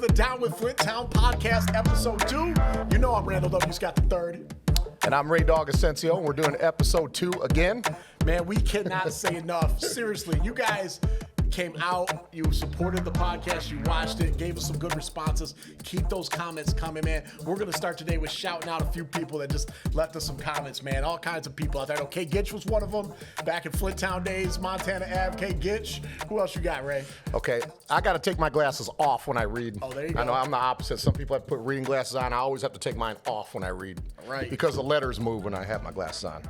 the Down with Flintown podcast, episode 2. You know I'm Randall W. Scott III. And I'm Ray Dog Asensio, and we're doing episode 2 again. Man, we cannot say enough. Seriously, you guys came out, you supported the podcast, you watched it, gave us some good responses. Keep those comments coming, man. We're going to start today with shouting out a few people that just left us some comments, man. All kinds of people out there. K. Gitch was one of them. Back in Flintown days, Montana Ave, K. Gitch. Who else you got, Ray? Okay, I got to take my glasses off when I read. Oh, there you go. I know I'm the opposite. Some people have to put reading glasses on. I always have to take mine off when I read. Right. Because the letters move when I have my glasses on.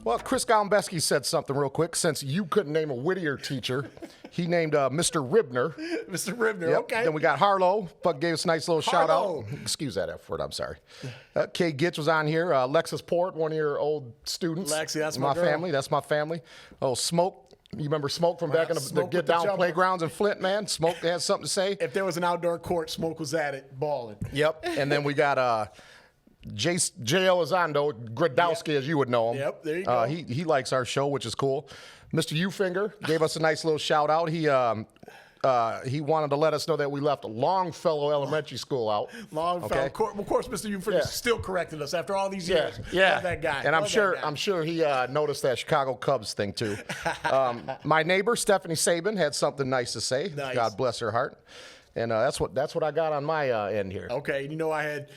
Well, Chris Galambesky said something real quick. Since you couldn't name a Whittier teacher, he named Mr. Ribner. Mr. Ribner, yep. Okay. Then we got Harlow. Buck gave us a nice little shout Harlow. out. Excuse that F word, I'm sorry. Kay Gitch was on here. Lexus Port, one of your old students. Lexi, that's my girl. family. That's my family. Oh, Smoke. You remember Smoke from back in the get down playgrounds in Flint, man? Smoke had something to say. If there was an outdoor court, Smoke was at it, balling. Yep. And then we got J. Elizondo, Gradowski, as you would know him. Yep, there you go. He likes our show, which is cool. Mr. Ufinger gave us a nice little shout out. He wanted to let us know that we left Longfellow Elementary School out. Longfellow. Okay. Of course, Mr. Ufinger still corrected us after all these years. Yeah. Love that guy. And I'm sure he noticed that Chicago Cubs thing too. My neighbor Stephanie Sabin had something nice to say. Nice. God bless her heart. And that's what I got on my end here. Okay, you know I had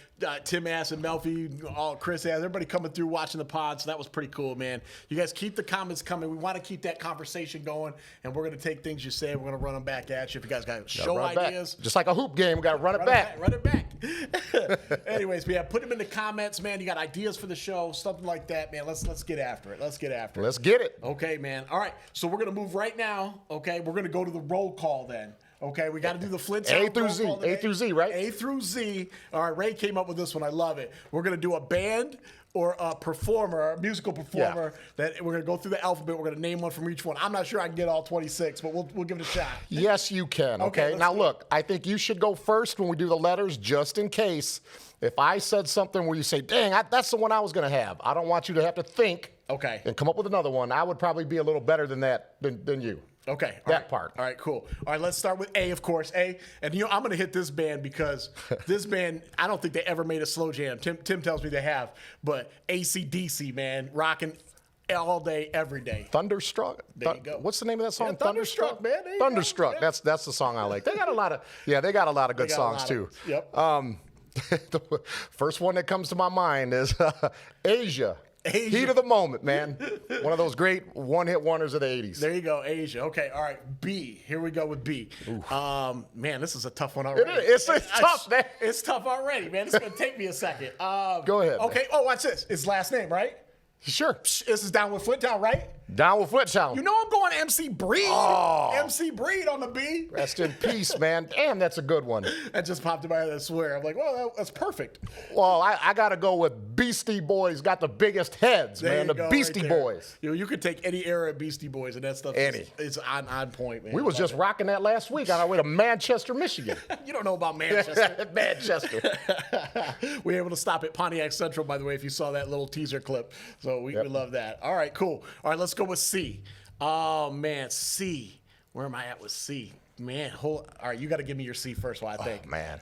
Tim Ass and Melfi, Chris Ass, everybody coming through watching the pod, so that was pretty cool, man. You guys keep the comments coming. We want to keep that conversation going, and we're going to take things you say, we're going to run them back at you. If you guys got show ideas. Just like a hoop game, we got to run it back. Run it back. Anyways, put them in the comments, man. You got ideas for the show, something like that, man. Let's get after it. Let's get it. Okay, man. All right, so we're going to move right now, okay? We're going to go to the roll call then. Okay, we got to do the Flintown. A through Z. A through Z, right? A through Z. All right, Ray came up with this one. I love it. We're going to do a band or a performer, a musical performer, that we're going to go through the alphabet. We're going to name one from each one. I'm not sure I can get all 26, but we'll give it a shot. Yes, you can, okay? Now, look, I think you should go first when we do the letters, just in case. If I said something where you say, dang, that's the one I was going to have. I don't want you to have to think and come up with another one. I would probably be a little better than that, than you. Okay. That part. All right, cool. All right, let's start with A, of course. A. And, I'm going to hit this band because this band, I don't think they ever made a slow jam. Tim tells me they have. But AC/DC, man, rocking all day, every day. Thunderstruck? There you go. What's the name of that song? Yeah, Thunderstruck, man. Thunderstruck. That's the song I like. They got a lot of good songs, too. Yep. The first one that comes to my mind is Asia. Heat of the moment, man. One of those great one-hit wonders of the 80s. There you go, Asia. Okay, all right, B. Here we go with B. Man, this is a tough one already. It's tough, man. It's tough already, man. It's going to take me a second. Go ahead. Okay, man. Watch this. His last name, right? Sure. This is Down with Flintown, right? Down with Flintown. You know I'm going MC Breed. Oh. MC Breed on the B. Rest in peace, man. Damn, that's a good one. That just popped in my head, I swear. I'm like, well, that's perfect. Well, I got to go with Beastie Boys got the biggest heads, man. The Beastie Boys. You could take any era of Beastie Boys, and that stuff is on point, man. We was just rocking that last week on our way to Manchester, Michigan. You don't know about Manchester. Manchester. We were able to stop at Pontiac Central, by the way, if you saw that little teaser clip. So we love that. All right, cool. All right, let's go with C. Oh, man, C. Where am I at with C? Man, all right, you got to give me your C first while I think. Oh, man.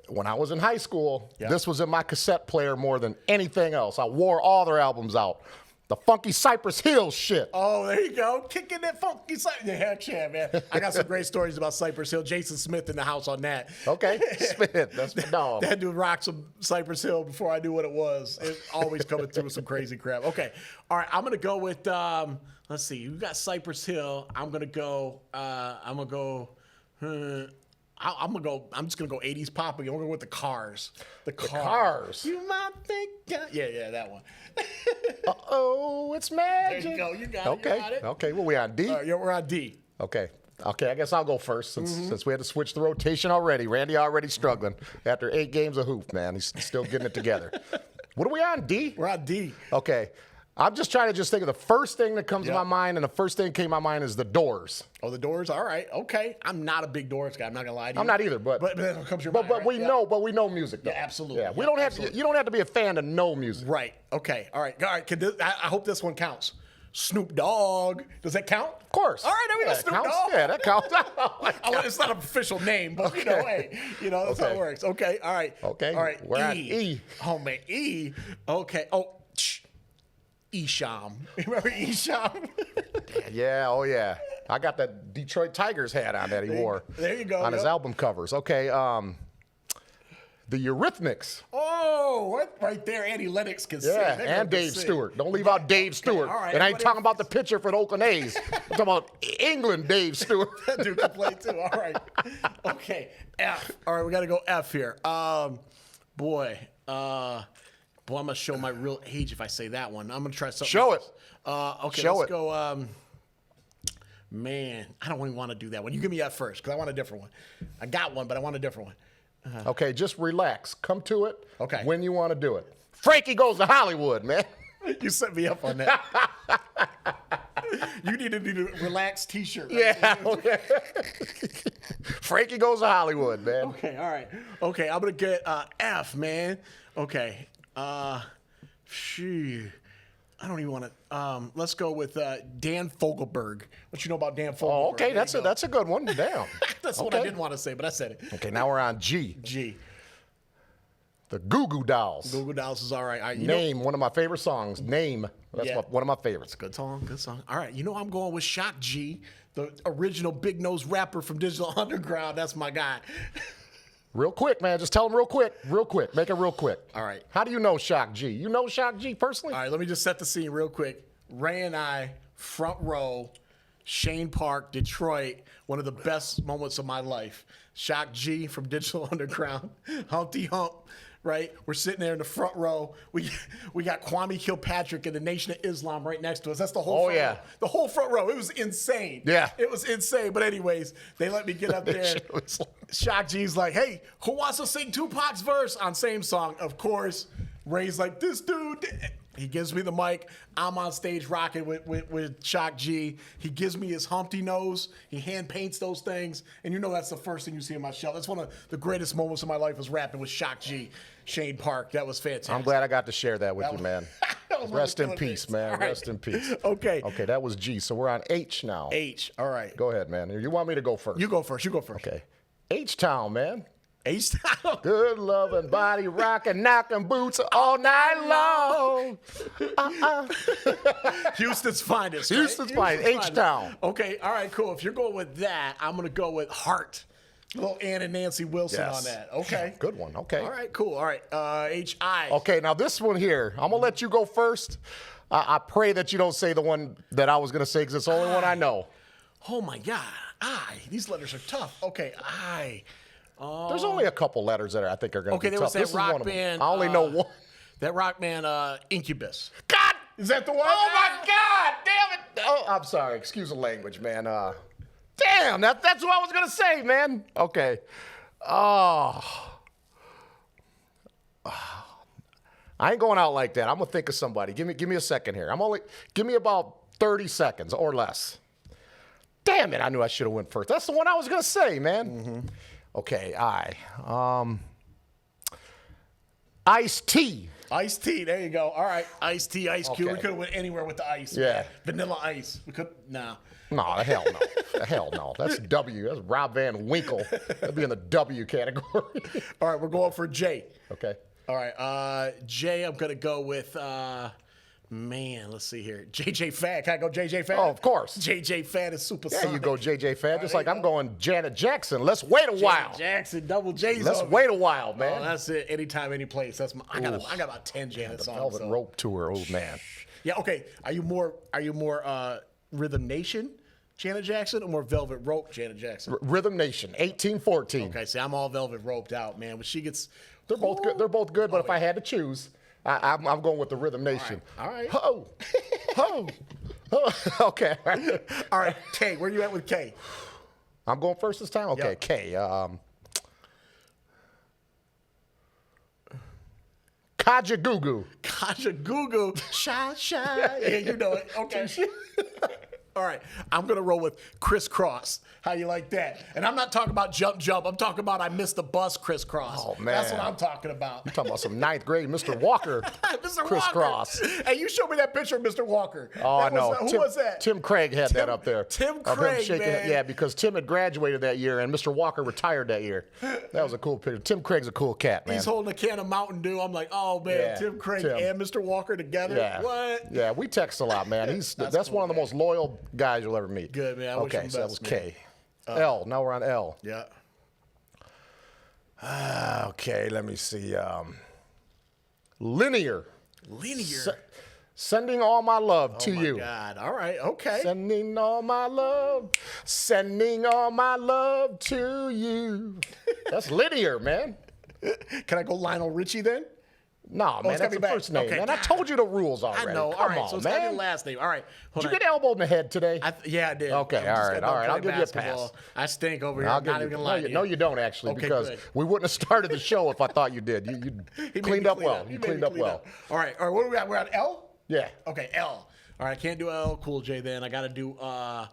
When I was in high school, this was in my cassette player more than anything else. I wore all their albums out. The funky Cypress Hill shit. Oh, there you go. Kicking that funky Cypress. Yeah, heck yeah, man. I got some great stories about Cypress Hill. Jason Smith in the house on that. Okay. Smith. That's my dog. That dude rocked some Cypress Hill before I knew what it was. It always coming through with some crazy crap. Okay. All right. I'm going to go with, let's see. You got Cypress Hill. I'm just gonna go 80s pop again. We're going with the Cars. The Cars. You might think, yeah, that one. Uh-oh, it's magic. There you go. You got okay. it. You got it. Okay. Well, we on D. Yeah, we're on D. Okay. I guess I'll go first since we had to switch the rotation already. Randy already struggling after 8 games of hoop. Man, he's still getting it together. What are we on? D. We're on D. Okay. I'm just trying to think of the first thing that comes to my mind, and the first thing that came to my mind is the Doors. Oh, the Doors. All right. Okay. I'm not a big Doors guy. I'm not gonna lie to you. I'm not either, but that comes to your mind, right? we know music though. Yeah, absolutely. Yeah, we don't have to. You don't have to be a fan to know music. Right. Okay. All right. I hope this one counts. Snoop Dogg. Does that count? Of course. All right, there we go. Snoop Counts. Dogg. Yeah, that counts. It's not an official name, but hey, that's how it works. Okay, all right. Okay. All right. We're at E. Oh man, E. Okay. Oh, Esham. Remember Esham? Yeah. Oh yeah. I got that Detroit Tigers hat on that he wore. There you go. On his album covers. Okay. The Eurythmics. Oh, what? Right there, Andy Lennox can sing. Yeah, and Dave Stewart. Don't leave out Dave Stewart. All right, and I ain't talking about the pitcher for the Oakland A's. I'm talking about England Dave Stewart. That dude can play too. All right. Okay, F. All right, we got to go F here. Boy, I'm going to show my real age if I say that one. I'm going to try something Show else. Okay, Show let's it. go. Man, I don't even want to do that one. You give me F first because I want a different one. I got one, but I want a different one. Okay, just relax. Come to it when you want to do it. Frankie Goes to Hollywood, man. You set me up on that. You need to do a relaxed T-shirt. Right? Yeah. Okay. Frankie Goes to Hollywood, man. Okay, all right. Okay, I'm going to get F, man. Okay. I don't even want to. Let's go with Dan Fogelberg. What you know about Dan Fogelberg? Oh, okay, that's a good one. Damn. That's what I didn't want to say, but I said it. Okay, now we're on G. G. The Goo Goo Dolls. Goo Goo Dolls is all right. All right, Name, one of my favorite songs. Name. That's one of my favorites. Good song, good song. All right, I'm going with Shock G, the original big nose rapper from Digital Underground. That's my guy. Real quick, man. Just tell him real quick. Real quick. Make it real quick. All right. How do you know Shock G? You know Shock G personally? All right, let me just set the scene real quick. Ray and I, front row, Shane Park, Detroit, one of the best moments of my life. Shock G from Digital Underground, Humpty Hump, right? We're sitting there in the front row. We got Kwame Kilpatrick and the Nation of Islam right next to us. That's the whole front row. The whole front row. It was insane. Yeah. It was insane. But anyways, they let me get up there. Shock G's like, hey, who wants to sing Tupac's verse on same song? Of course. Ray's like, this dude. He gives me the mic. I'm on stage rocking with Shock G. He gives me his Humpty nose. He hand paints those things. And that's the first thing you see in my show. That's one of the greatest moments of my life was rapping with Shock G, Shane Park. That was fantastic. I'm glad I got to share that with you, man. Rest in peace, man. Right. Rest in peace. Okay. Okay, that was G. So we're on H now. H. All right. Go ahead, man. You want me to go first? You go first. Okay. H-Town, man. H-Town. Good loving body rocking, knocking boots all night long. Houston's finest. Right? Houston's finest. H-Town. Okay, all right, cool. If you're going with that, I'm going to go with Heart. Little Ann and Nancy Wilson on that. Okay. Good one. Okay. All right, cool. All right. H-I. Okay, now this one here, I'm going to let you go first. I pray that you don't say the one that I was going to say because it's the only one I know. Oh, my God. I. These letters are tough. Okay, I. There's only a couple letters that I think are going to be tough. Okay, there was that rock band. I only know one. That rock band, Incubus. God! Is that the one? Oh, my God! Damn it! Oh, I'm sorry. Excuse the language, man. Damn, that's what I was going to say, man. Okay. I ain't going out like that. I'm going to think of somebody. Give me a second here. Give me about 30 seconds or less. Damn it, I knew I should have went first. That's the one I was going to say, man. Mm-hmm. Okay, Ice-T. Ice-T, there you go. All right, Ice-T, Ice Cube. We could have went anywhere with the ice. Yeah. Man. Vanilla Ice. We could, nah. No, hell no. Hell no. That's W. That's Rob Van Winkle. That'd be in the W category. All right, we're going for J. Okay. All right, J, I'm going to go with, let's see here. JJ Fad. Can I go JJ Fad? Oh, of course. JJ Fad is super Yeah, you go JJ Fad. Just like I'm going Janet Jackson. Let's wait a while. Jackson, double J's. Let's wait a while, man. Oh, that's it. Anytime, any place. I got about 10 Janet songs. Velvet Rope Tour, old man. Yeah, okay. Are you more Rhythm Nation Janet Jackson or more Velvet Rope Janet Jackson? Rhythm Nation, 1814. Okay, see, I'm all Velvet Roped out, man. When she gets... They're both good. They're both good, but if I had to choose... I'm going with the Rhythm Nation. All right. Ho! Ho! Okay. All right. K. Where you at with K? I'm going first this time? Okay. Yep. K. Kajagoogoo. Kajagoogoo. Shy. Yeah, you know it. Okay. All right, I'm gonna roll with crisscross. How you like that? And I'm not talking about jump. I'm talking about I missed the bus crisscross. Oh, man. That's what I'm talking about. You're talking about some ninth grade Mr. Walker Mr. crisscross. Walker. Hey, you showed me that picture of Mr. Walker. Oh, I know. Who was that? Tim Craig had that up there. Tim Of him Craig, shaking man. Yeah, because Tim had graduated that year and Mr. Walker retired that year. That was a cool picture. Tim Craig's a cool cat, man. He's holding a can of Mountain Dew. I'm like, oh man, Yeah, Tim Craig Tim. and Mr. Walker together. Yeah. What? Yeah, we text a lot, man. That's cool, one of the most loyal guys you'll ever meet. Good, man. I wish Okay, him so that best, was man. K. L. Now we're on L. Yeah. Okay, let me see. Linear. Linear. Sending all my love to Oh my you. God. All right. Okay. Sending all my love to you. That's Linear, man. Can I go Lionel Richie then? No, man, it's that's gotta the be back. first name. Okay. Man, I told you the rules already. I know. Come All right. on, So it's man. gotta be the last name. All right. Hold Did you on. get elbowed in the head today? Yeah, I did. Okay, I'm just all right. getting done I'll playing give you a basketball. pass. I stink over here. I'll I'm not give even you. gonna lie to you. No, you don't actually, Okay, because good. we wouldn't have started the show if I thought you did. You He made cleaned me up clean well. He You made cleaned me up clean well. All right. What are we at? We're at L? Yeah. Okay, L. All right, I can't do L Cool J then. I got to do L.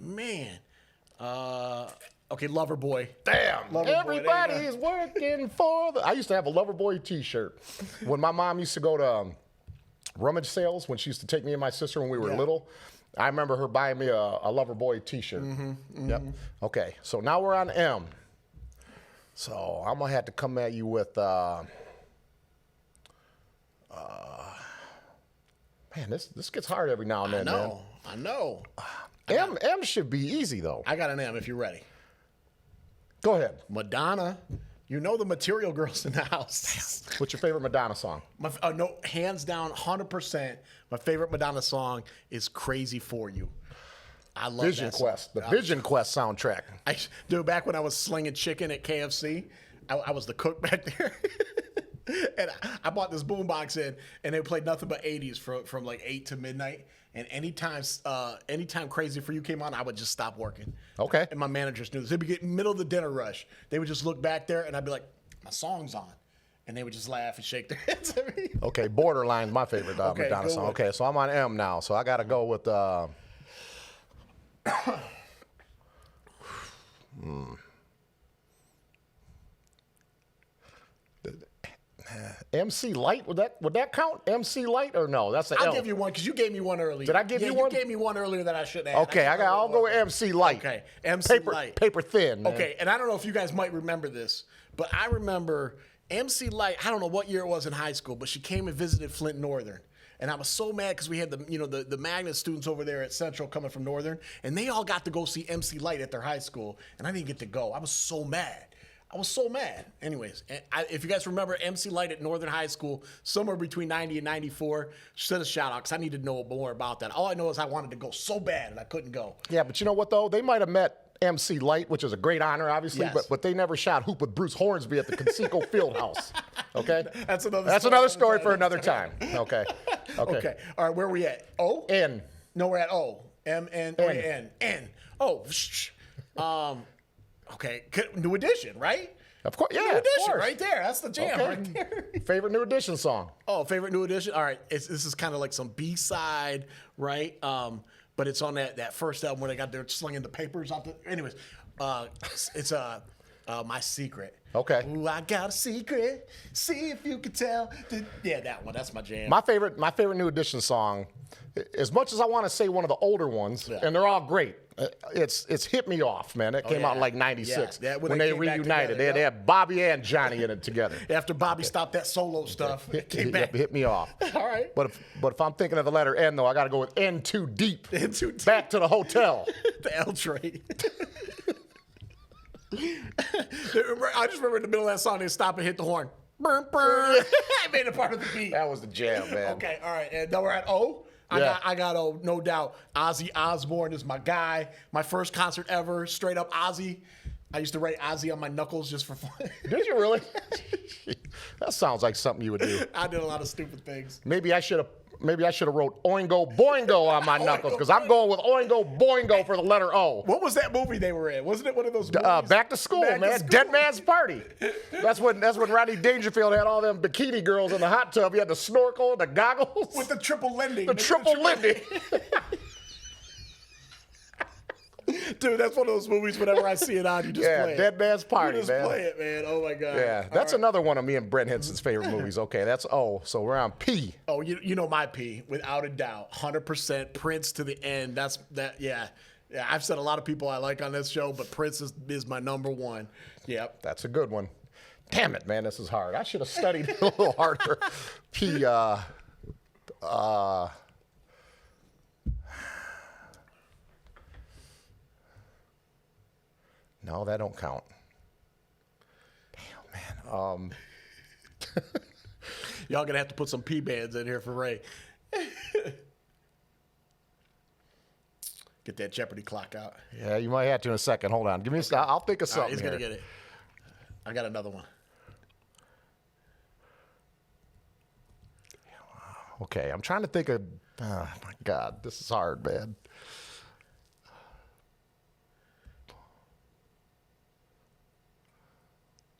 Man. Okay, Lover Boy. Damn. Lover Boy, there you Everybody's working for the. I used to have a Lover Boy T-shirt when my mom used to go to rummage sales when she used to take me and my sister when we were Yeah. little. I remember her buying me a Lover Boy T-shirt. Yep. Okay, so now we're on M. So I'm gonna have to come at you with. Man, this gets hard every now and then. I know. Man. M should be easy though. I got an M if you're ready. Go ahead. Madonna. You know the Material Girls in the house. What's your favorite Madonna song? No, hands down, 100%. My favorite Madonna song is "Crazy for You." I love Vision that song. Quest, the Vision Quest soundtrack. Dude, back when I was slinging chicken at KFC, I was the cook back there. And I bought this boombox in, and they played nothing but 80s from like 8 to midnight. And anytime Crazy for You came on, I would just stop working. Okay. And my managers knew this. They'd be getting middle of the dinner rush. They would just look back there, and I'd be like, my song's on. And they would just laugh and shake their heads at me. Okay, Borderline's my favorite Okay, Madonna good song. one. Okay, so I'm on M now, so I got to go with. MC Light, would that count? MC Light or no? That's the I'll L. give you one because you gave me one earlier. Did I give you one? You gave me one earlier that I shouldn't have. Okay, I'll go with MC Light. Okay, MC Light. Paper thin. Man. Okay, and I don't know if you guys might remember this, but I remember MC Light. I don't know what year it was in high school, but she came and visited Flint Northern. And I was so mad because we had the magnet students over there at Central coming from Northern, and they all got to go see MC Light at their high school, and I didn't get to go. I was so mad. Anyways, if you guys remember MC Light at Northern High School, somewhere between 90 and 94, send a shout out because I need to know more about that. All I know is I wanted to go so bad and I couldn't go. Yeah, but you know what though? They might have met MC Light, which is a great honor, obviously, Yes. but they never shot hoop with Bruce Hornsby at the Conseco Fieldhouse. Okay, That's another story for another time. Okay. Okay. All right, where are we at? O? N. No, we're at O. N. Oh, shh. Okay. New Edition, right? Of course, yeah. New Edition, of course. right there. That's the jam Okay. right there. Favorite New Edition song? Oh, favorite New Edition? All right. This is kind of like some B-side, right? But it's on that first album where they got their slinging the papers out. Anyways, it's My Secret. Okay. Ooh, I got a secret. See if you can tell. Yeah, that one. That's my jam. My favorite New Edition song, as much as I want to say one of the older ones, and they're all great, it's Hit Me Off, man. That came out in like 96. Yeah, when they came back reunited. together, They had Bobby and Johnny in it together. After Bobby stopped that solo stuff, it came back. Hit Me Off. All right. But if I'm thinking of the letter N, though, I got to go with N Too Deep. N Too Deep. Back to the hotel. The L trade. I just remember in the middle of that song, they stop and hit the horn. Burn, burn. I made it part of the beat. That was the jam, man. Okay, all right. And now we're at O. I got O, no doubt. Ozzy Osbourne is my guy. My first concert ever, straight up Ozzy. I used to write Ozzy on my knuckles just for fun. Did you really? That sounds like something you would do. I did a lot of stupid things. Maybe I should have wrote Oingo Boingo on my knuckles because I'm going with Oingo Boingo for the letter O. What was that movie they were in? Wasn't it one of those movies? Back to School, man. Dead Man's Party. That's when Rodney Dangerfield had all them bikini girls in the hot tub. He had the snorkel and the goggles. With the triple lending. The triple lending. Dude, that's one of those movies. Whenever I see it on, you just play it. Dead Man's Party, you just man. play it, man. Oh my God. Yeah, that's another one of me and Brent Henson's favorite movies. Okay, that's O. So we're on P. Oh, you know my P, without a doubt, 100% Prince to the end. Yeah. I've said a lot of people I like on this show, but Prince is my number one. Yep. That's a good one. Damn it, man, this is hard. I should have studied a little harder. P. No, that don't count. Damn, man. Y'all gonna have to put some P bands in here for Ray. Get that Jeopardy clock out. Yeah, you might have to in a second. Hold on. Give me a second. I'll think of something. He's gonna get it. I got another one. Okay, I'm trying to think of. Oh my God, this is hard, man.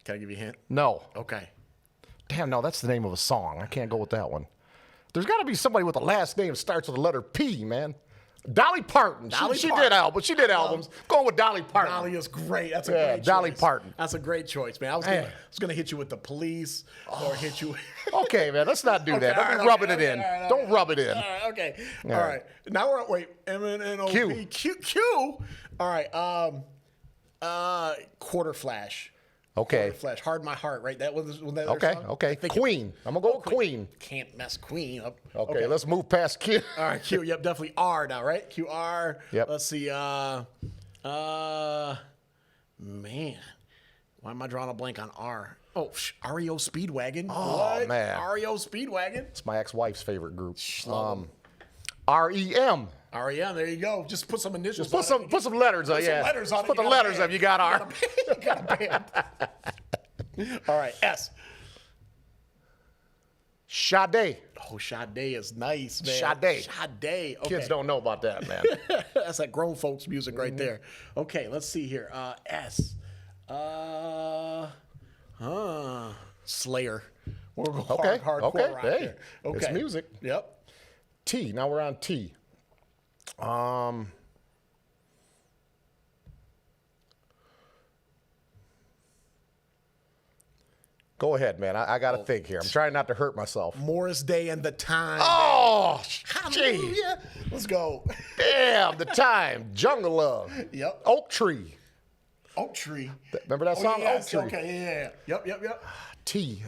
Can I give you a hint? No. Okay. Damn, no, that's the name of a song. I can't go with that one. There's got to be somebody with a last name that starts with the letter P, man. Dolly Parton. She did albums. She did albums. Going with Dolly Parton. Dolly is great. That's a great choice. Dolly Parton. That's a great choice, man. I was gonna hit you with the Police or hit you. Okay, man. Let's not do that. Don't be rubbing it in. Don't rub it in. All right. Okay. All right. Now we're wait. M-N-N-O-P. Q. All right. Quarter Flash. Okay. Flash, Hard My Heart, right? That was that. Okay, song? okay. Queen. I'm gonna go with Queen. Can't mess Queen up. Okay, let's move past Q. All right, Q. Yep, definitely R now, right? QR. Yep. Let's see. Man, why am I drawing a blank on R? Oh, REO Speedwagon. Oh, what? man. REO Speedwagon. It's my ex-wife's favorite group. REM. REM. There you go. Just put some initials. Put some letters on. Yeah. Letters on it. Put the letters up. You got R. You got a band. All right. S. Sade. Oh, Sade is nice, man. Sade. Sade. Okay. Kids don't know about that, man. That's like grown folks music right there. Okay, let's see here. S. Slayer. We're going hardcore okay. rock Hey, here. Okay. it's music. Yep. T. Now we're on T. Go ahead, man. I got to think here. I'm trying not to hurt myself. Morris Day and the Time. Oh, Hallelujah. gee. Let's go. Damn, the Time. Jungle Love. Yep. Oak Tree. Oak Tree. Remember that song? Yeah, Oak Tree. okay, yeah. Yep. T.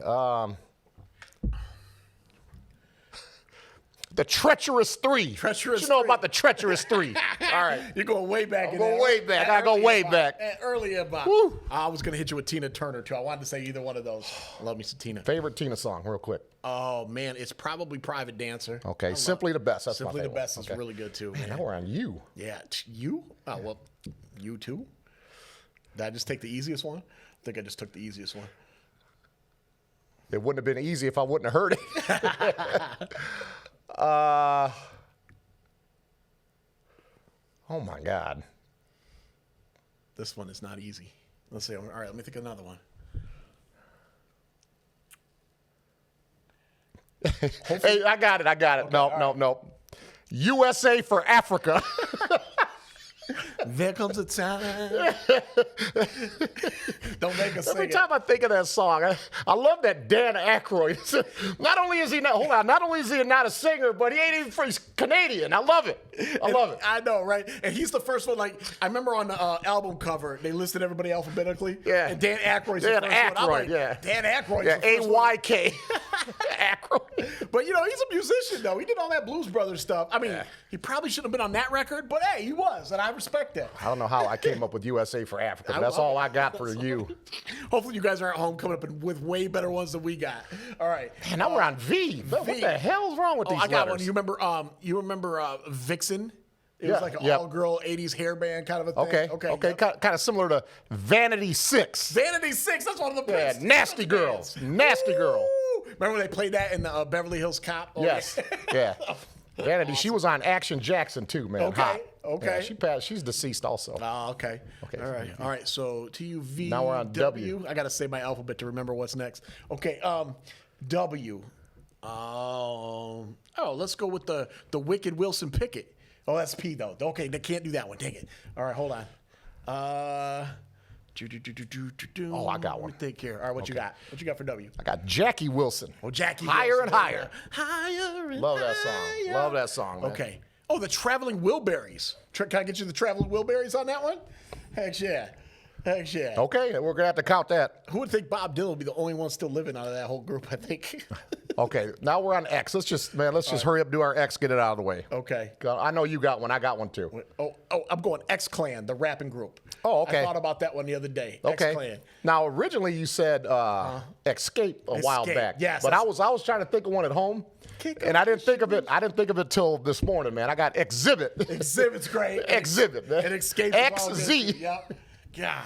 The Treacherous Three. Treacherous What you know Three. about the Treacherous Three? All right. You're going way back. I'm going way back. I go way back. Early about. Woo. I was going to hit you with Tina Turner, too. I wanted to say either one of those. I love me some Tina. Favorite Tina song, real quick. Oh, man. It's probably Private Dancer. Okay. Simply the Best. That's Simply my the favorite. Best is really good, too. Man, now we're on you. Yeah. You? Oh, well, you, too? Did I just take the easiest one? I think I just took the easiest one. It wouldn't have been easy if I wouldn't have heard it. Oh my God. This one is not easy. Let's see. All right, let me think of another one. Hey, I got it. Okay, no. USA for Africa. There comes a time. Don't make us sing Every time I think of that song, I love that Dan Aykroyd. Not only is he not a singer, but he ain't even he's Canadian. I love it. I know, right? And he's the first one. Like I remember on the album cover, they listed everybody alphabetically. Yeah. And Dan Aykroyd's the first one. I'm like, Dan Aykroyd. Yeah. AYK. Aykroyd. But you know, he's a musician though. He did all that Blues Brothers stuff. I mean, he probably shouldn't have been on that record, but hey, he was, and I respect that. I don't know how I came up with USA for Africa, but that's all I got for you. Hopefully you guys are at home coming up with way better ones than we got. All right. Man, now we're on V. What the hell's wrong with these I got letters? one. You remember Vixen? It was like an all-girl 80s hairband kind of a thing. Okay. Kind of similar to Vanity 6. Vanity 6, that's one of the best. Yeah, Nasty Girls. Nasty Girl. Remember when they played that in the Beverly Hills Cop? Yes. Yeah. Vanity, she was on Action Jackson too, man. Okay. Hot. Okay. Yeah, she passed. She's deceased also. Oh, okay. All right. So TUV. Now we're on W. I got to say my alphabet to remember what's next. Okay. W. Let's go with the Wicked Wilson Pickett. Oh, that's P though. Okay, they can't do that one. Dang it. All right, hold on. Oh, I got one. Think here. All right, what you got? What you got for W? I got Jackie Wilson. Oh, Jackie Higher Wilson. and higher. Higher and Love that higher. song. Love that song, man. Okay. Oh, the Traveling Wilburys. Can I get you the Traveling Wilburys on that one? Heck yeah. Okay, we're gonna have to count that. Who would think Bob Dylan would be the only one still living out of that whole group? I think. Okay, now we're on X. Let's just hurry up, do our X, get it out of the way. Okay. I know you got one. I got one too. Oh, I'm going X Clan, the rapping group. Oh, okay. I thought about that one the other day. Okay. X Clan. Now, originally you said Escape a while back. Yes. But I was trying to think of one at home. And I didn't think of it. I didn't think of it till this morning, man. I got Exhibit. Exhibit's great. Exhibit, man. And Escape. XZ. Yep. Yeah.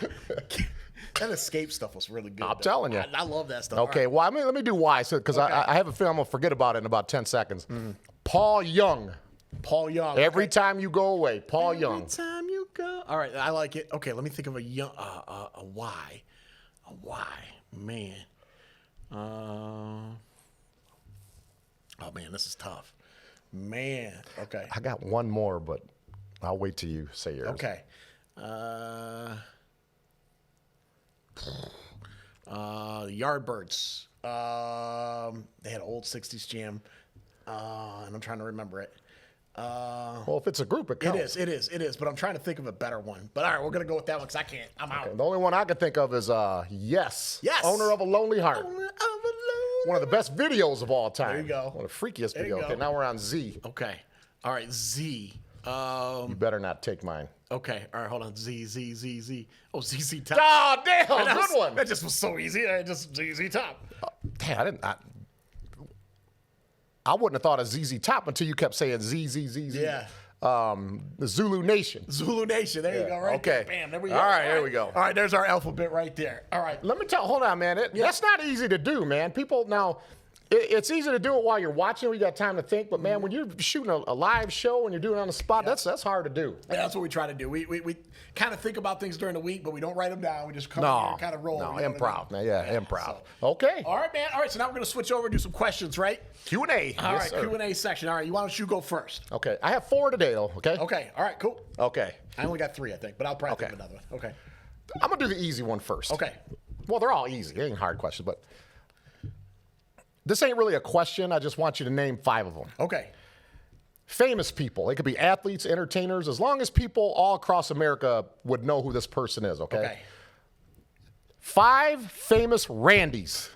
That Escape stuff was really good. I'm telling you. I love that stuff. Okay, well, let me do Y, because I have a feeling I'm going to forget about it in about 10 seconds. Mm-hmm. Paul Young. Every time you go away, Paul Young. Every time you go. All right, I like it. Okay, let me think of a Y. A Y. Man. Oh, man, this is tough. Man. Okay. I got one more, but I'll wait till you say yours. Okay. Yardbirds. They had an old 60s jam, and I'm trying to remember it. Well, if it's a group, it counts. It is. But I'm trying to think of a better one. But all right, we're gonna go with that one because I can't. I'm out. Okay, the only one I can think of is Yes. Owner of a Lonely Heart. One of the best videos of all time. There you go. One of the freakiest videos. Okay, now we're on Z. Okay. All right, Z. You better not take mine. Okay. All right, hold on. Z. Oh, ZZ Top. Oh, damn, good one. That just was so easy. Just ZZ Top. Damn, I wouldn't have thought of ZZ Top until you kept saying ZZ. Yeah. The Zulu Nation. Zulu Nation. There you go. Right. Okay. There. Bam. There we go. All right. There we go. All right. There's our alphabet right there. All right. Let me hold on, man. That's not easy to do, man. People now. It's easy to do it while you're watching. We got time to think, but man, when you're shooting a live show and you're doing it on the spot, that's hard to do. Yeah, that's what we try to do. We kind of think about things during the week, but we don't write them down. We just come here and kind of roll. No, improv, man. Yeah, improv. So, okay. All right, man. All right, so now we're gonna switch over and do some questions, right? Q&A. All right, Q&A section. All right, why don't you go first? Okay, I have 4 today, though. Okay. Okay. All right. Cool. Okay. I only got 3, I think, but I'll probably think of another one. Okay. I'm gonna do the easy one first. Okay. Well, they're all easy. They ain't hard questions, but. This ain't really a question. I just want you to name 5 of them. Okay. Famous people. They could be athletes, entertainers, as long as people all across America would know who this person is, okay? 5 famous Randys.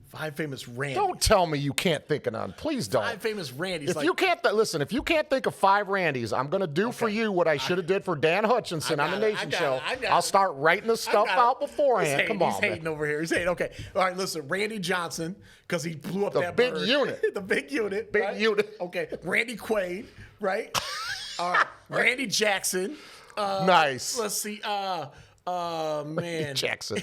5 famous Randys. Don't tell me you can't think of none. Please don't. 5 famous Randys. If you can't, listen, if you can't think of 5 Randys, I'm going to do for you what I should have did for Dan Hutchinson on the Nation Show. I'll start writing the stuff out beforehand. Come on, He's hating over here. He's hating. Okay. All right, listen. Randy Johnson, because he blew up that big bird. unit. The big unit. Big unit. Okay. Randy Quaid, right? All right. Randy Jackson. Nice. Let's see. Man. Jackson.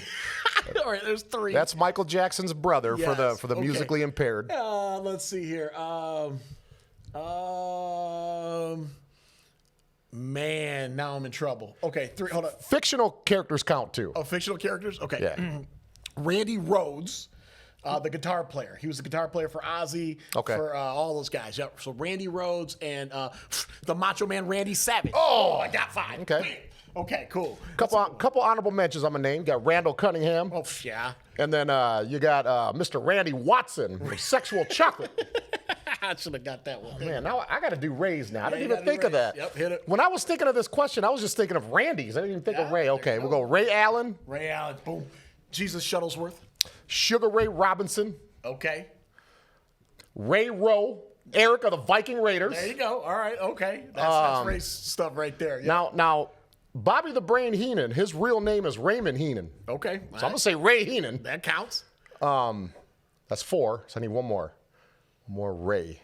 All right, there's 3. That's Michael Jackson's brother for the musically impaired. Let's see here. Man, now I'm in trouble. Okay, 3. Hold on. Fictional characters count too. Oh, fictional characters? Okay. Yeah. Randy Rhoads, the guitar player. He was the guitar player for Ozzy, for all those guys. Yep. So Randy Rhoads and the Macho Man Randy Savage. Oh, I got 5. Okay. Okay, cool. Couple honorable mentions I'm going to name. You got Randall Cunningham. Oh, yeah. And then you got Mr. Randy Watson from Sexual Chocolate. I should have got that one. Man, now I got to do Ray's now. I didn't even think of that. Yep, hit it. When I was thinking of this question, I was just thinking of Randy's. I didn't even think of Ray. Okay, we'll go Ray Allen. Ray Allen, boom. Jesus Shuttlesworth. Sugar Ray Robinson. Okay. Ray Rowe. Eric of the Viking Raiders. There you go. All right, okay. That's Ray's stuff right there. Yep. Now, Bobby the Brain Heenan, his real name is Raymond Heenan. Okay. So I'm going to say Ray Heenan. That counts. That's 4, so I need one more. More Ray.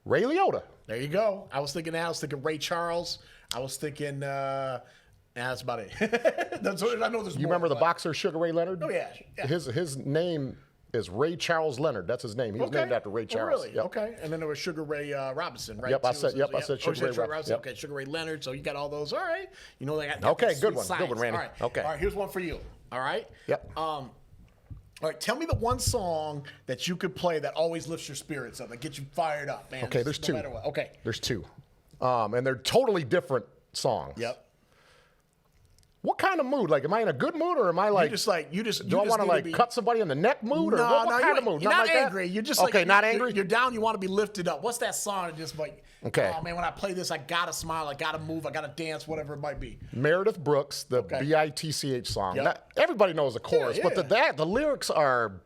Ray Liotta. There you go. I was thinking that. I was thinking Ray Charles. I was thinking, that's about it. I know there's You remember the boxer Sugar Ray Leonard? Oh, yeah. His name is Ray Charles Leonard. That's his name. He was named after Ray Charles. Really? Yep. Okay. And then there was Sugar Ray Robinson, right? Yep, I said Sugar Ray Robinson. Yep. Okay, Sugar Ray Leonard. So you got all those. All right. You know they got okay, good one. Science. Good one, Randy. All right. Okay. All right, here's one for you. All right? Yep. All right, tell me the one song that you could play that always lifts your spirits up, that gets you fired up, man. Okay, there's two. No matter what. Okay. There's two. And they're totally different songs. Yep. What kind of mood? Like, am I in a good mood or am I like? You just. Do I want to like cut somebody in the neck mood or no, what kind of mood? You're not like angry. That? You're just okay. Like, Not angry. You're down. You want to be lifted up. What's that song? That just like. Okay. Oh man, when I play this, I gotta smile. I gotta move. I gotta dance. Whatever it might be. Meredith Brooks, the BITCH song. Yep. Now, everybody knows the chorus, but the lyrics are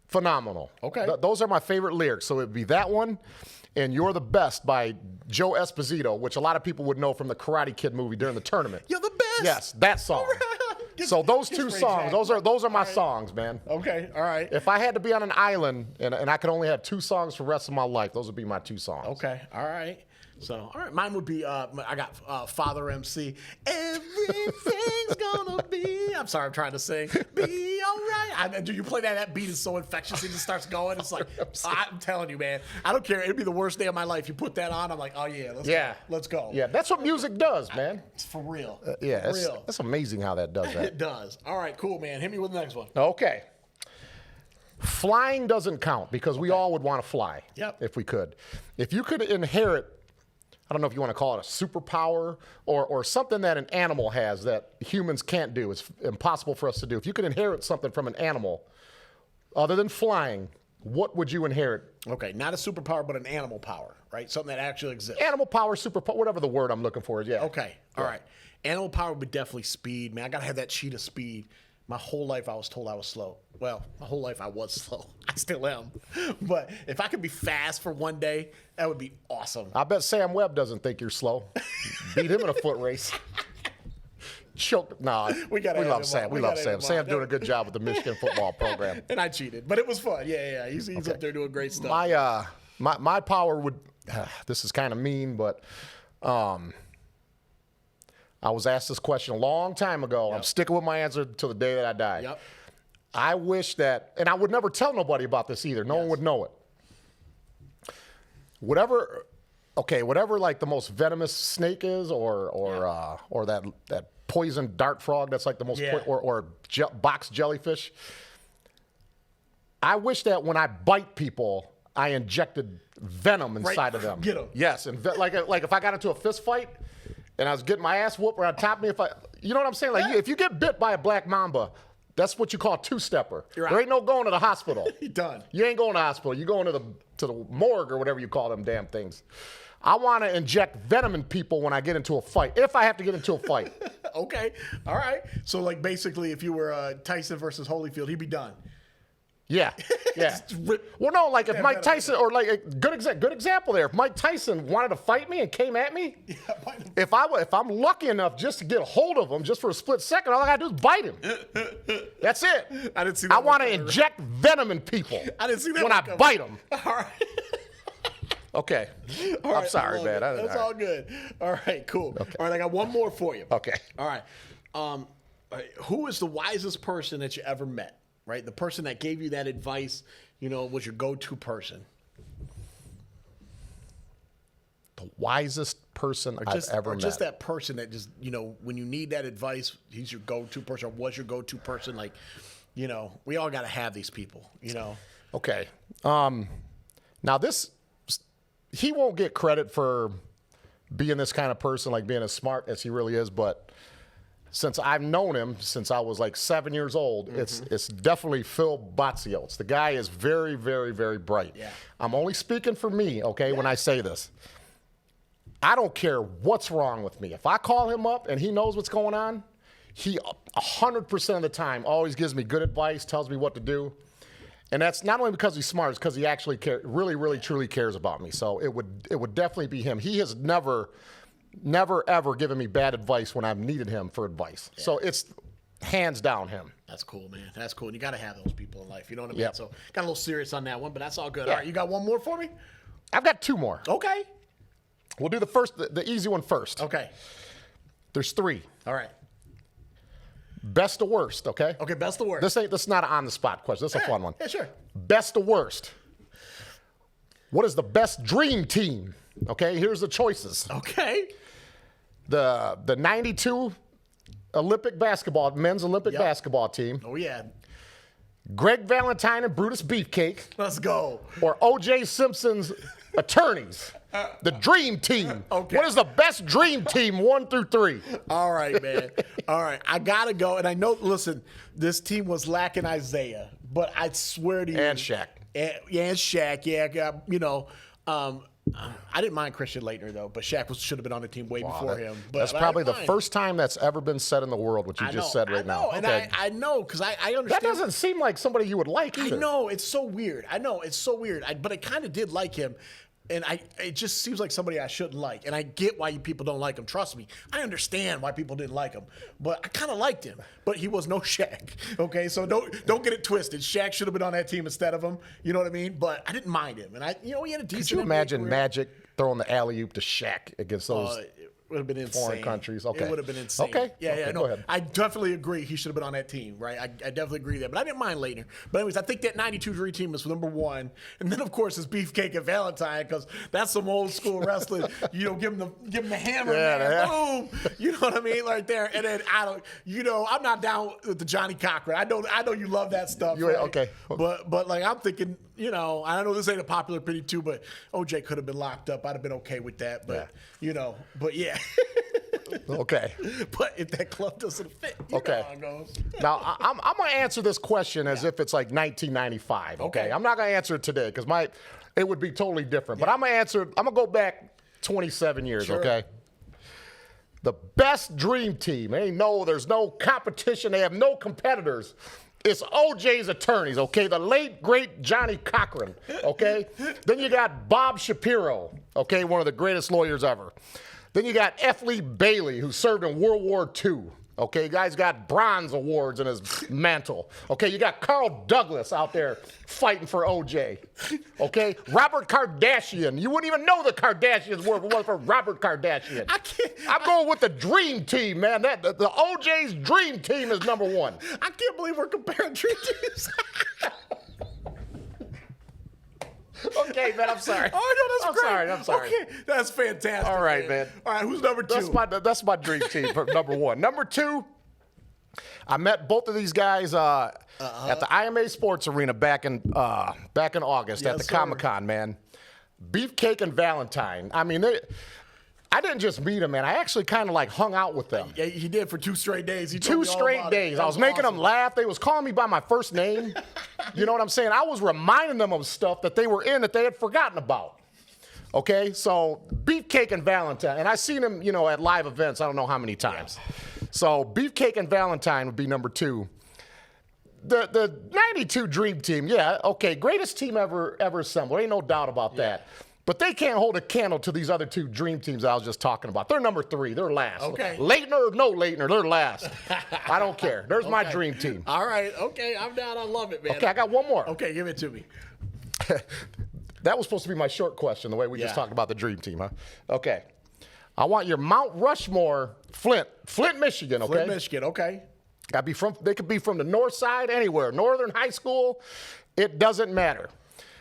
phenomenal. Okay. Those are my favorite lyrics. So it'd be that one. And You're the Best by Joe Esposito, which a lot of people would know from the Karate Kid movie during the tournament. You're the best. Yes, that song. So those two songs, those are my songs, man. Okay, all right. If I had to be on an island and I could only have two songs for the rest of my life, those would be my two songs. Okay, all right. So, all right, mine would be, I got Father MC. Everything's gonna be, I'm sorry, I'm trying to sing, be all right. Do you play that? That beat is so infectious. It just starts going. It's like, I'm telling you, man, I don't care. It'd be the worst day of my life. You put that on, I'm like, oh, yeah, let's go. Yeah, that's what music does, man. It's for real. That's amazing how that does that. It does. All right, cool, man. Hit me with the next one. Okay. Flying doesn't count because we all would want to fly if we could. If you could inherit, I don't know if you want to call it a superpower or something that an animal has that humans can't do. It's impossible for us to do. If you could inherit something from an animal other than flying, what would you inherit? Okay, not a superpower, but an animal power, right? Something that actually exists. Animal power, superpower, whatever the word I'm looking for is, yeah. Okay, all right. Animal power would be definitely speed, man. I got to have that cheetah speed. My whole life I was told I was slow. Well, my whole life I was slow. I still am. But if I could be fast for one day, that would be awesome. I bet Sam Webb doesn't think you're slow. Beat him in a foot race. Choked. Nah, we love Sam. We love Sam. Sam's doing a good job with the Michigan football program. And I cheated, but it was fun. Yeah. He's up there doing great stuff. My power would. This is kind of mean, but I was asked this question a long time ago. Yep. I'm sticking with my answer till the day that I die. Yep. I wish that, and I would never tell nobody about this either. No one would know it. Whatever like the most venomous snake is, or that poison dart frog that's like the most, box jellyfish. I wish that when I bite people, I injected venom inside of them. Get them. Yes, and like if I got into a fist fight and I was getting my ass whooped on top of me, you know what I'm saying? Like if you get bit by a black mamba, that's what you call a two-stepper. Right. There ain't no going to the hospital. You're done. You ain't going to the hospital. You're going to the morgue or whatever you call them damn things. I want to inject venom in people when I get into a fight, if I have to get into a fight. Okay. All right. So, like, basically, if you were Tyson versus Holyfield, he'd be done. Yeah. Well, no, like if Mike Tyson, or like a good example there. If Mike Tyson wanted to fight me and came at me, if I'm lucky enough just to get a hold of him just for a split second, all I gotta do is bite him. That's it. I didn't see that. I want to inject venom in people. I didn't see that when I bite them. All right. Okay. I'm sorry, man. That's all good. All right, cool. Okay. All right, I got one more for you. Okay. All right. Who is the wisest person that you ever met? Right? The person that gave you that advice, was your go-to person. The wisest person I've ever met. Just that person that just, when you need that advice, he's your go-to person, or was your go-to person. Like, we all got to have these people, Okay. Now he won't get credit for being this kind of person, like being as smart as he really is, but since I've known him since I was like 7 years old, it's definitely Phil Botzios. The guy is very, very, very bright. Yeah. I'm only speaking for me, okay, when I say this. I don't care what's wrong with me. If I call him up and he knows what's going on, he 100% of the time always gives me good advice, tells me what to do. And that's not only because he's smart, it's because he actually really, really, truly cares about me. So it would definitely be him. He has never, ever given me bad advice when I've needed him for advice. Yeah. So it's hands down him. That's cool, man. That's cool. And you got to have those people in life. You know what I mean? Yep. So got a little serious on that one, but that's all good. Yeah. All right, you got one more for me? I've got two more. Okay. We'll do the easy one first. Okay. There's three. All right. Best to worst, okay? Okay, best to worst. This is not an on-the-spot question. This is a fun one. Yeah, sure. Best to worst. What is the best dream team? Okay, here's the choices. Okay. The 92 men's Olympic basketball team. Oh, yeah. Greg Valentine and Brutus Beefcake. Let's go. Or O.J. Simpson's attorneys. The dream team. Okay. What is the best dream team, 1 through 3? All right, man. All right. I got to go. And I know, listen, this team was lacking Isaiah, but I swear to you. And Shaq. And Shaq. Yeah. You know, I didn't mind Christian Laettner, though, but Shaq should have been on the team way before him. But that's probably the first time that's ever been said in the world, what you just said right now. And I know, because I understand. That doesn't seem like somebody you would like either. I know. It's so weird. I know. It's so weird. But I kind of did like him. And it just seems like somebody I shouldn't like. And I get why people don't like him. Trust me. I understand why people didn't like him. But I kind of liked him. But he was no Shaq. Okay? So don't get it twisted. Shaq should have been on that team instead of him. You know what I mean? But I didn't mind him. And he had a decent. Could you imagine Magic throwing the alley-oop to Shaq against those would have been insane. Foreign countries. Okay. It would have been insane. Okay. Yeah, go ahead. I definitely agree he should have been on that team, right? I definitely agree there. But I didn't mind Laettner. But anyways, I think that 92 Dream Team is number one. And then, of course, it's Beefcake and Valentine, because that's some old school wrestling. Give him the hammer, man. Boom. You know what I mean? Right there. And then I'm not down with the Johnny Cochran. I know you love that stuff. Right? Okay. But like I'm thinking, I know this ain't a popular opinion too, but OJ could have been locked up. I'd have been okay with that. But but yeah. Okay. But if that club doesn't fit, you know how it goes. Now, I'm going to answer this question as if it's like 1995, okay? I'm not going to answer it today because it would be totally different. But I'm going to go back 27 years, okay? The best dream team, there's no competition. They have no competitors. It's OJ's attorneys, okay? The late, great Johnny Cochran, okay? Then you got Bob Shapiro, okay? One of the greatest lawyers ever. Then you got F. Lee Bailey, who served in World War II. Okay, guy's got bronze awards in his mantle. Okay, you got Carl Douglas out there fighting for OJ. Okay, Robert Kardashian. You wouldn't even know the Kardashians were if it wasn't for Robert Kardashian. I'm going with the dream team, man. The OJ's dream team is number one. I can't believe we're comparing dream teams. Okay, man, I'm sorry. Oh, no, that's great. I'm sorry. Okay, that's fantastic. All right, man. All right, who's number two? That's my dream team for number one. Number two, I met both of these guys at the IMA Sports Arena back in August at the Comic-Con, man. Beefcake and Valentine. I mean, I didn't just meet them, man. I actually kind of hung out with them. Yeah, he did for 2 straight days. Two straight days. I was making them laugh. They was calling me by my first name. You know what I'm saying? I was reminding them of stuff that they were in that they had forgotten about. Okay, so Beefcake and Valentine, and I seen them, at live events. I don't know how many times. So Beefcake and Valentine would be number two. The 92 Dream Team, greatest team ever assembled. Ain't no doubt about that. But they can't hold a candle to these other two dream teams I was just talking about. They're number 3. They're last. Okay. Laettner or no Laettner, they're last. I don't care. There's my dream team. All right. Okay. I'm down. I love it, man. Okay, I got one more. Okay, give it to me. That was supposed to be my short question, the way we just talked about the dream team, huh? Okay. I want your Mount Rushmore, Flint, Michigan, okay? Flint, Michigan, okay. They could be from the north side, anywhere. Northern high school, it doesn't matter.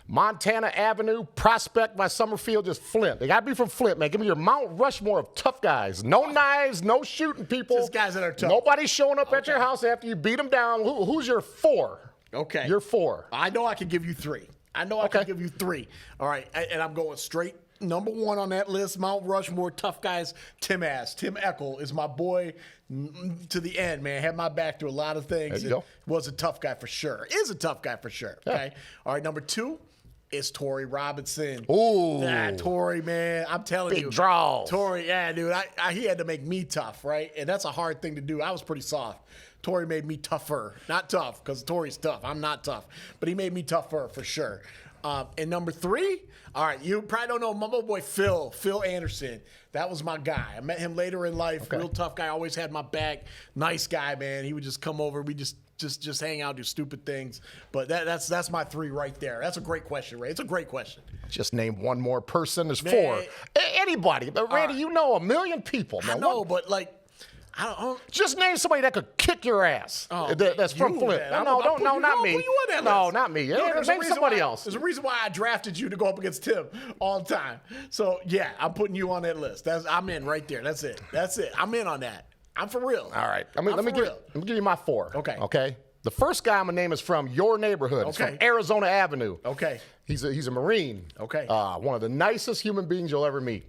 Montana Avenue, Prospect by Summerfield, just Flint. They got to be from Flint, man. Give me your Mount Rushmore of tough guys. No knives, no shooting people. Just guys that are tough. Nobody's showing up at your house after you beat them down. Who's your 4? Okay. Your 4. I know I can give you 3. I can give you 3. All right, and I'm going straight. Number 1 on that list, Mount Rushmore, tough guys, Tim Eckel is my boy to the end, man. Had my back through a lot of things. There you go. Was a tough guy for sure. Is a tough guy for sure, okay? All right, number 2 is Torrey Robinson. Ooh. Torrey, man. I'm telling you. Big draw. Torrey, dude. He had to make me tough, right? And that's a hard thing to do. I was pretty soft. Torrey made me tougher. Not tough, because Torrey's tough. I'm not tough. But he made me tougher for sure. And number 3, all right, you probably don't know, my little boy Phil Anderson. That was my guy. I met him later in life. Okay. Real tough guy, always had my back. Nice guy, man. He would just come over. We just just hang out, do stupid things. But that's my 3 right there. That's a great question, Ray. It's a great question. Just name one more person. There's 4. Anybody. But Randy, you know a million people, man. I know, but like, I don't. Just name somebody that could kick your ass. That's from Flint. No, not me. No, not me. Name somebody else. There's a reason why I drafted you to go up against Tim all the time. So yeah, I'm putting you on that list. I'm in right there. That's it. I'm in on that. I'm for real. All right. Let me give you my 4. Okay. The first guy I'm gonna name is from your neighborhood. It's from Arizona Avenue. Okay. He's a Marine. Okay. One of the nicest human beings you'll ever meet.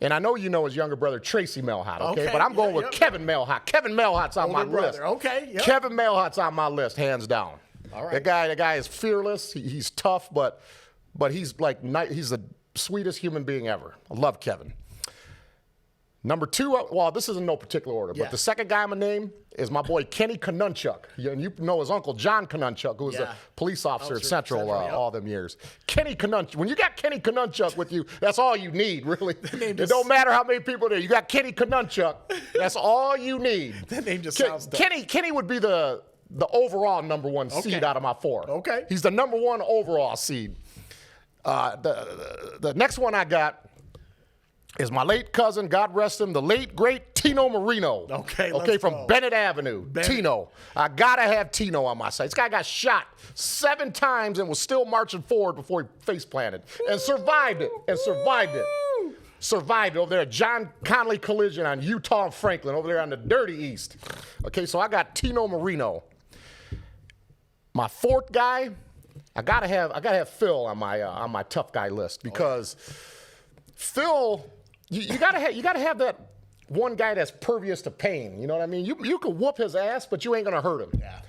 And I know you know his younger brother, Tracy Melhot, okay? But I'm going with Kevin Melhot. Kevin Melhot's on my list. Okay. Yep. Kevin Melhot's on my list, hands down. All right. The guy is fearless. He's tough, but he's he's the sweetest human being ever. I love Kevin. Number 2, well, this is in no particular order, but the second guy I'm going to name is my boy Kenny Kanunchuk. And you know his uncle, John Kanunchuk, who was a police officer at Central all them years. Kenny Kanunchuk. When you got Kenny Kanunchuk with you, that's all you need, really. It don't matter how many people there. You got Kenny Kanunchuk. That's all you need. That name just sounds tough. Kenny would be the overall number 1 seed out of my 4. Okay. He's the number 1 overall seed. The next one I got is my late cousin, God rest him, the late, great Tino Marino. Okay, from Bennett Avenue. Tino. I got to have Tino on my side. This guy got shot 7 times and was still marching forward before he face planted and survived it. Survived it over there at John Conley Collision on Utah and Franklin, over there on the dirty east. Okay, so I got Tino Marino. My 4th guy, I gotta have Phil on my tough guy list because Phil, you gotta have that one guy that's pervious to pain. You know what I mean? You can whoop his ass, but you ain't gonna hurt him. Yeah.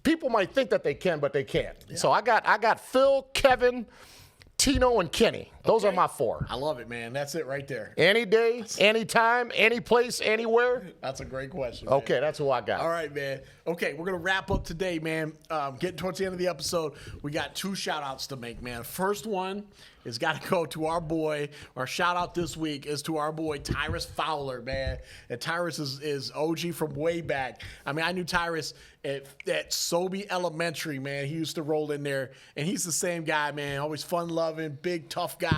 People might think that they can, but they can't. Yeah. So I got Phil, Kevin, Tino, and Kenny. Those are my 4. I love it, man. That's it right there. Any day, anytime, any place, anywhere. That's a great question, man. Okay, that's who I got. All right, man. Okay, we're going to wrap up today, man. Getting towards the end of the episode, we got 2 shout-outs to make, man. First one is got to go to our boy. Our shout-out this week is to our boy, Tyrus Fowler, man. And Tyrus is OG from way back. I mean, I knew Tyrus at Sobey Elementary, man. He used to roll in there, and he's the same guy, man. Always fun-loving, big, tough guy.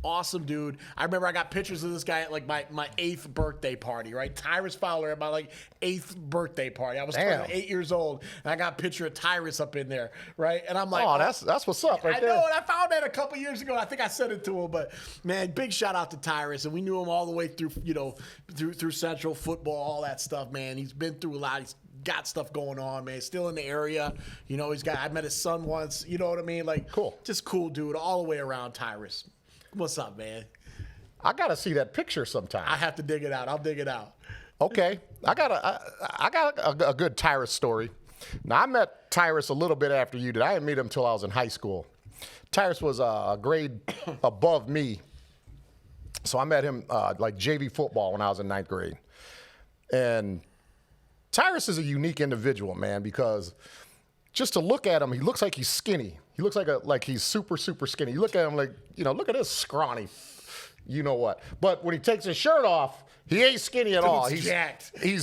Awesome dude. I remember I got pictures of this guy at like my 8th birthday party, right? Tyrus Fowler at my like 8th birthday party. I was turning 8 years old, and I got a picture of Tyrus up in there, right? And I'm like, oh, that's what's up right there. I know, and I found that a couple years ago. I think I sent it to him, but man, big shout out to Tyrus, and we knew him all the way through, through Central football, all that stuff, man. He's been through a lot. He's got stuff going on, man. Still in the area, I met his son once. You know what I mean? Like, cool, just cool dude all the way around. Tyrus. What's up, man? I gotta see that picture sometime. I have to dig it out. I'll dig it out. Okay, I got a good Tyrus story. Now I met Tyrus a little bit after you did. I didn't meet him until I was in high school. Tyrus was a grade above me, so I met him like JV football when I was in 9th grade. And Tyrus is a unique individual, man, because just to look at him, he looks like he's skinny. He looks like he's super, super skinny. You look at him like, look at this scrawny, you know what. But when he takes his shirt off, he ain't skinny at all. He's jacked. He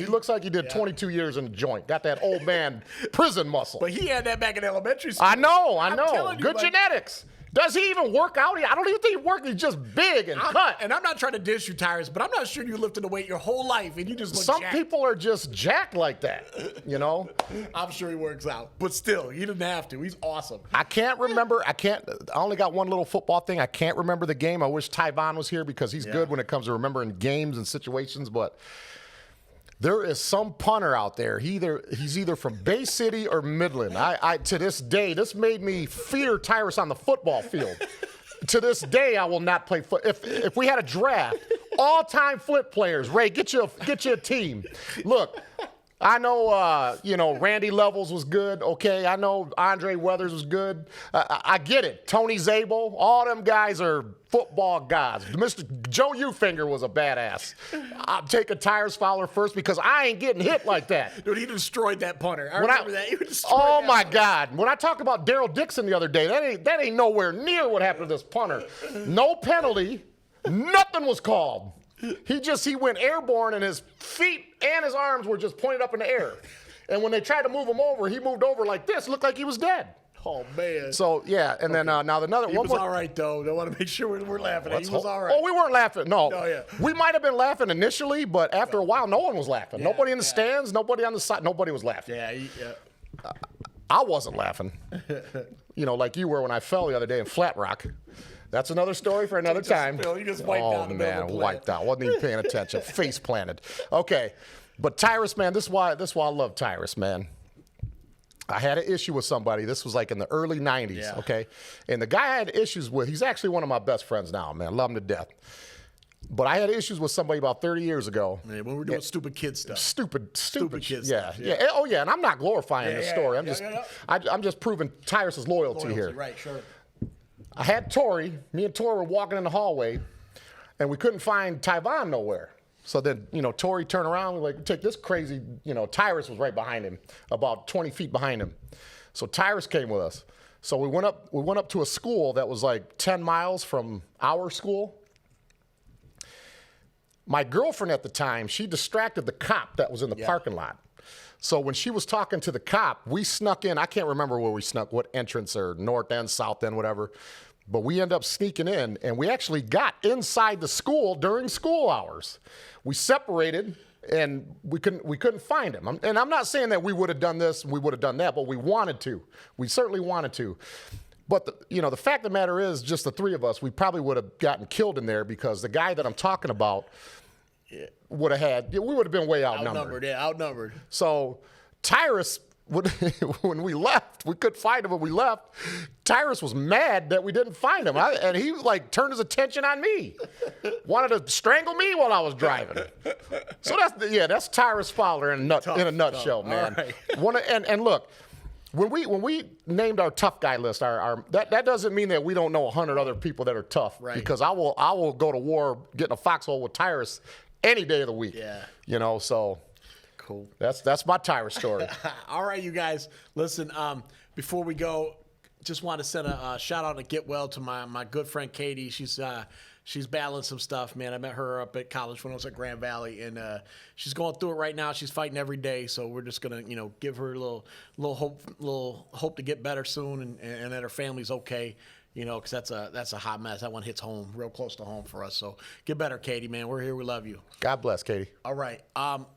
looks like he did 22 years in the joint. Got that old man prison muscle. But he had that back in elementary school. I know. Good genetics. Does he even work out? I don't even think he works. He's just big and cut. And I'm not trying to dish you, Tyrus, but I'm not sure you lifted the weight your whole life and you just look Some jacked. people are just jacked like that, I'm sure he works out. But still, you didn't have to. He's awesome. I can't remember. I only got one little football thing. I can't remember the game. I wish Tyvon was here because he's good when it comes to remembering games and situations, but there is some punter out there. He's either from Bay City or Midland. I to this day, this made me fear Tyrus on the football field. To this day, I will not play foot. If we had a draft, all-time Flint players, Ray, get you a team. Look, I know, Randy Levels was good, okay? I know Andre Weathers was good. I get it. Tony Zabel, all them guys are football guys. Mr. Joe Ufinger was a badass. I'm taking Tyrus Fowler first because I ain't getting hit like that. Dude, he destroyed that punter. I remember that. He destroyed oh, my God. When I talked about Daryl Dixon the other day, that ain't nowhere near what happened to this punter. No penalty. Nothing was called. He went airborne and his feet and his arms were just pointed up in the air. And when they tried to move him over, he moved over like this. Looked like he was dead. Oh, man. So, yeah, and then now another one. He was all right, though. I want to make sure we're laughing at. He was all right. Oh, we weren't laughing. No. Oh, yeah. We might have been laughing initially, but after a while, no one was laughing. Nobody in the stands, nobody on the side, nobody was laughing. Yeah. I wasn't laughing. Like you were when I fell the other day in Flat Rock. That's another story for another time. You just wiped out the middle of the wiped out. Wasn't even paying attention. Face planted. Okay. But Tyrus, man, this is why I love Tyrus, man. I had an issue with somebody. This was like in the early 90s, okay? And the guy I had issues with, he's actually one of my best friends now, man. Love him to death. But I had issues with somebody about 30 years ago. Man, when we're doing stupid kid stuff. Stupid kid stuff. Yeah. Oh, yeah, and I'm not glorifying this story. I'm just proving Tyrus' loyalty here. Right, sure. I had Tori. Me and Tori were walking in the hallway, and we couldn't find Tyvon nowhere. So then, Tori turned around, we're like, take this crazy, Tyrus was right behind him, about 20 feet behind him. So Tyrus came with us. So we went up to a school that was like 10 miles from our school. My girlfriend at the time, she distracted the cop that was in the parking lot. So when she was talking to the cop, we snuck in. I can't remember where we snuck, what entrance, or north end, south end, whatever. But we ended up sneaking in, and we actually got inside the school during school hours. We separated, and we couldn't find him. And I'm not saying that we would have done this and we would have done that, but we wanted to. We certainly wanted to. But the fact of the matter is, just the three of us, we probably would have gotten killed in there, because the guy that I'm talking about we would have been way outnumbered. Outnumbered. So Tyrus, when we left, we couldn't find him when we left. Tyrus was mad that we didn't find him, and he turned his attention on me. Wanted to strangle me while I was driving. So that's Tyrus Fowler in a nutshell, man. Right. And look, when we named our tough guy list, that doesn't mean that we don't know 100 other people that are tough. Right. Because I will go to war getting a foxhole with Tyrus any day of the week. Yeah. So. Cool. That's my Tyrus story. All right, you guys. Listen, before we go, just want to send a shout out and get well to my good friend Katie. She's battling some stuff, man. I met her up at college when I was at Grand Valley, and she's going through it right now. She's fighting every day, so we're just gonna, give her a little hope to get better soon, and that her family's okay. Because that's a hot mess. That one hits home, real close to home for us. So get better, Katie, man. We're here. We love you. God bless, Katie. All right.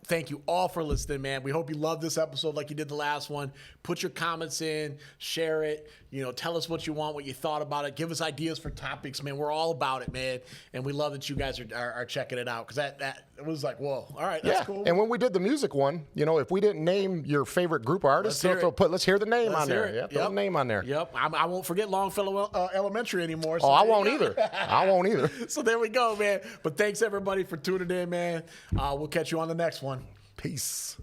Thank you all for listening, man. We hope you loved this episode like you did the last one. Put your comments in, share it. Tell us what you want, what you thought about it. Give us ideas for topics, man. We're all about it, man. And we love that you guys are checking it out, because that it was like, whoa, all right, that's cool. And when we did the music one, if we didn't name your favorite group or artist, let's hear the name on there. Yeah, throw the name on there. Yep. I won't forget Longfellow Elementary anymore. So I won't either. I won't either. So there we go, man. But thanks everybody for tuning in, man. We'll catch you on the next one. Peace.